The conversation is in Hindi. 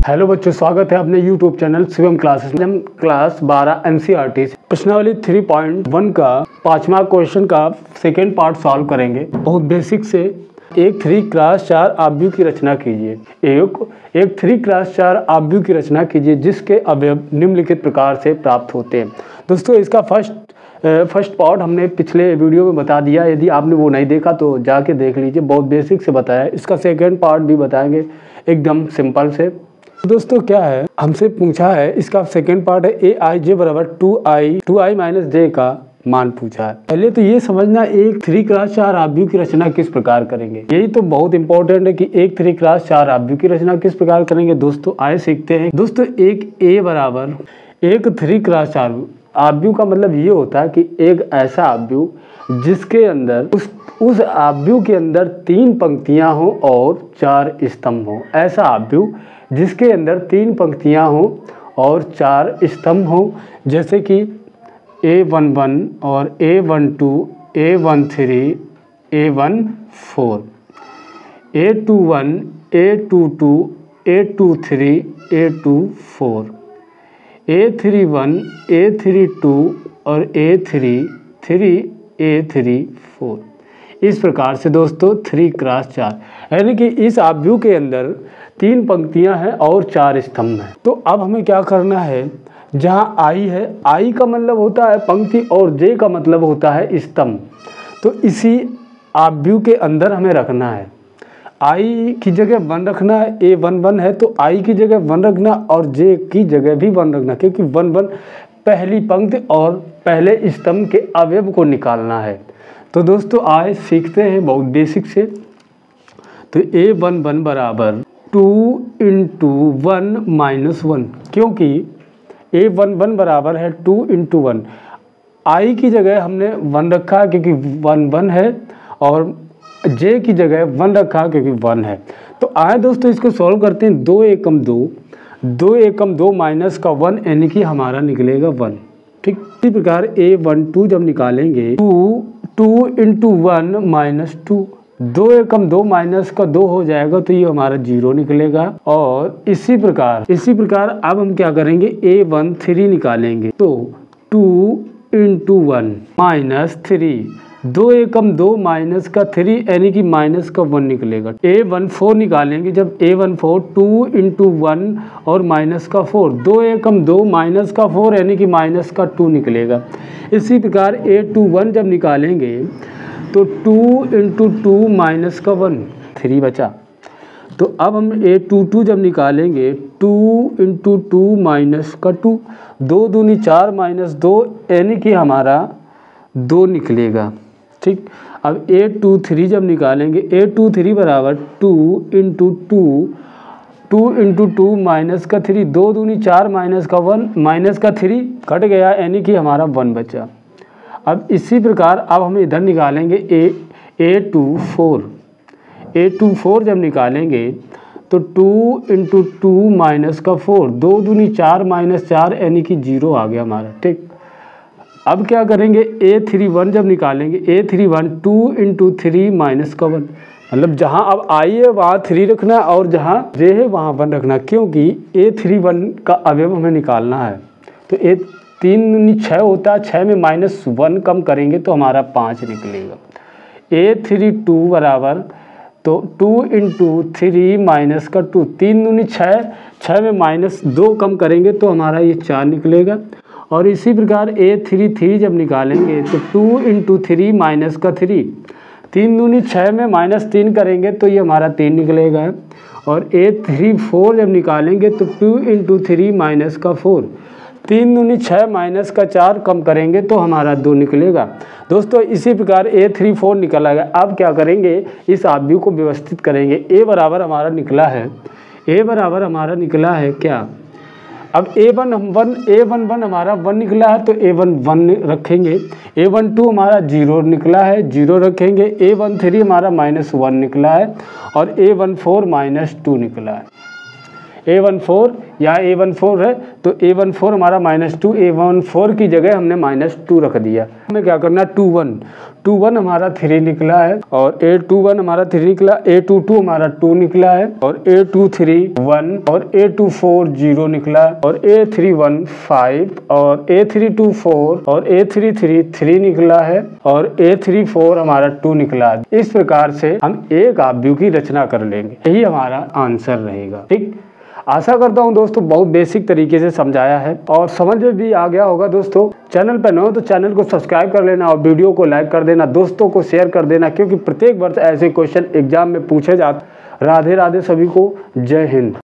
हेलो बच्चों, स्वागत है अपने YouTube चैनल शिवम क्लासेस में। हम क्लास 12 NCERT प्रश्नावली 3.1 का 5वां क्वेश्चन का सेकेंड पार्ट सॉल्व करेंगे। बहुत बेसिक से एक 3 क्रॉस 4 आव्यूह की रचना कीजिए। एक 3 क्रॉस 4 आव्यूह की रचना कीजिए जिसके अवयव निम्नलिखित प्रकार से प्राप्त होते हैं। दोस्तों, इसका फर्स्ट पार्ट हमने पिछले वीडियो में बता दिया। यदि आपने वो नहीं देखा तो जाके देख लीजिए, बहुत बेसिक से बताया। इसका सेकेंड पार्ट भी बताएंगे एकदम सिंपल से। दोस्तों, क्या है, हमसे पूछा है, इसका सेकेंड पार्ट है aij बराबर 2i माइनस j का मान पूछा है। पहले तो ये समझना एक 3 क्रॉस 4 आव्यूह की रचना किस प्रकार करेंगे। यही तो बहुत इंपॉर्टेंट है कि एक 3 क्रॉस 4 आव्यूह की रचना किस प्रकार करेंगे। दोस्तों आए सीखते हैं। दोस्तों, एक a बराबर एक 3 क्रॉस 4 आव्यूह का मतलब ये होता है कि एक ऐसा आव्यूह जिसके अंदर उस आव्यूह के अंदर 3 पंक्तियां हो और 4 स्तंभ हो। ऐसा आव्यूह जिसके अंदर 3 पंक्तियां हो और 4 स्तंभ हो, जैसे कि A11 और A12, A13, A14, A21, A22, A23, A24, A31, A32 और A33, A34। इस प्रकार से दोस्तों 3 क्रॉस 4 यानी कि इस आव्यूह के अंदर 3 पंक्तियां हैं और 4 स्तंभ हैं। तो अब हमें क्या करना है, जहां आई है, आई का मतलब होता है पंक्ति और जे का मतलब होता है स्तंभ। तो इसी आव्यूह के अंदर हमें रखना है। आई की जगह 1 रखना है, A11 है तो आई की जगह 1 रखना और जे की जगह भी 1 रखना, क्योंकि 1 पहली पंक्ति और पहले स्तंभ के अवयव को निकालना है। तो दोस्तों आए सीखते हैं बहुत बेसिक से। तो A11 बराबर 2 × 1 - 1, क्योंकि A11 बराबर है 2 × 1। आई की जगह हमने 1 रखा है क्योंकि 1 है, और जे की जगह 1 रखा क्योंकि 1 है। तो आए दोस्तों इसको सॉल्व करते हैं। 2 एकम 2 माइनस का 1 यानी कि हमारा निकलेगा 1। ठीक, इसी प्रकार A12 जब निकालेंगे 2 × 1 - 2, 2 एकम 2 माइनस का 2 हो जाएगा तो ये हमारा 0 निकलेगा। और इसी प्रकार अब हम क्या करेंगे, A13 निकालेंगे। तो 2 × 1 - 3, 2 एकम 2 माइनस का 3 यानी कि माइनस का 1 निकलेगा। A14 निकालेंगे। जब A14 2 × 1 और माइनस का 4, 2 एकम 2 माइनस का 4 यानी कि माइनस का 2 निकलेगा। इसी प्रकार A21 जब निकालेंगे तो 2 × 2 माइनस का 1, 3 बचा। तो अब हम A22 जब निकालेंगे 2 × 2 माइनस का 2, 2 दूनी 4 माइनस 2 यानी कि हमारा 2 निकलेगा। ठीक, अब A23 जब निकालेंगे, A23 बराबर 2 × 2 माइनस का 3, 2 दूनी 4 माइनस का 1, माइनस का 3 कट गया यानी कि हमारा 1 बचा। अब इसी प्रकार अब हम इधर निकालेंगे A24 जब निकालेंगे तो 2 × 2 माइनस का 4, 2 दूनी 4 माइनस 4 यानी कि 0 आ गया हमारा। ठीक, अब क्या करेंगे, A31 जब निकालेंगे, A31 2 × 3 माइनस का 1, मतलब जहां अब आई है वहाँ 3 रखना और जहां जे है वहाँ 1 रखना, क्योंकि A31 का अवयव हमें निकालना है। तो 3 दूनी 6 होता है, 6 में -1 कम करेंगे तो हमारा 5 निकलेगा। A32 बराबर तो 2 × 3 माइनस का 2, 3 दूनी 6, 6 में -2 कम करेंगे तो हमारा ये 4 निकलेगा। और इसी प्रकार A33 जब निकालेंगे तो 2 × 3 माइनस का 3, 3 दूनी 6 में -3 करेंगे तो ये हमारा 3 निकलेगा। और A34 जब निकालेंगे तो 2 × 3 माइनस का 4, 3 दूनी 6 माइनस का 4 कम करेंगे तो हमारा 2 निकलेगा। दोस्तों इसी प्रकार A34 निकला गया। अब क्या करेंगे, इस आव्यूह को व्यवस्थित करेंगे। A बराबर हमारा निकला है क्या, अब A11 हमारा 1 निकला है तो A11 रखेंगे। A12 हमारा 0 निकला है, 0 रखेंगे। A13 हमारा -1 निकला है और A14 -2 निकला है। A14 या A14 है तो A14 हमारा -2, A14 की जगह हमने -2 रख दिया। हमें क्या करना है 21 हमारा 3 निकला है और A21 हमारा 3 निकला, A22 हमारा 2 निकला है और A23 1 और A24 0 निकला और A31 5 और A32 4 और A33 3 निकला है और A34 हमारा 2 निकला है। इस प्रकार से हम एक आव्यूह की रचना कर लेंगे, यही हमारा आंसर रहेगा। ठीक, आशा करता हूं दोस्तों बहुत बेसिक तरीके से समझाया है और समझ में भी आ गया होगा। दोस्तों चैनल पर नए हो तो चैनल को सब्सक्राइब कर लेना और वीडियो को लाइक कर देना, दोस्तों को शेयर कर देना, क्योंकि प्रत्येक वर्ष ऐसे क्वेश्चन एग्जाम में पूछे जाते। राधे राधे सभी को, जय हिंद।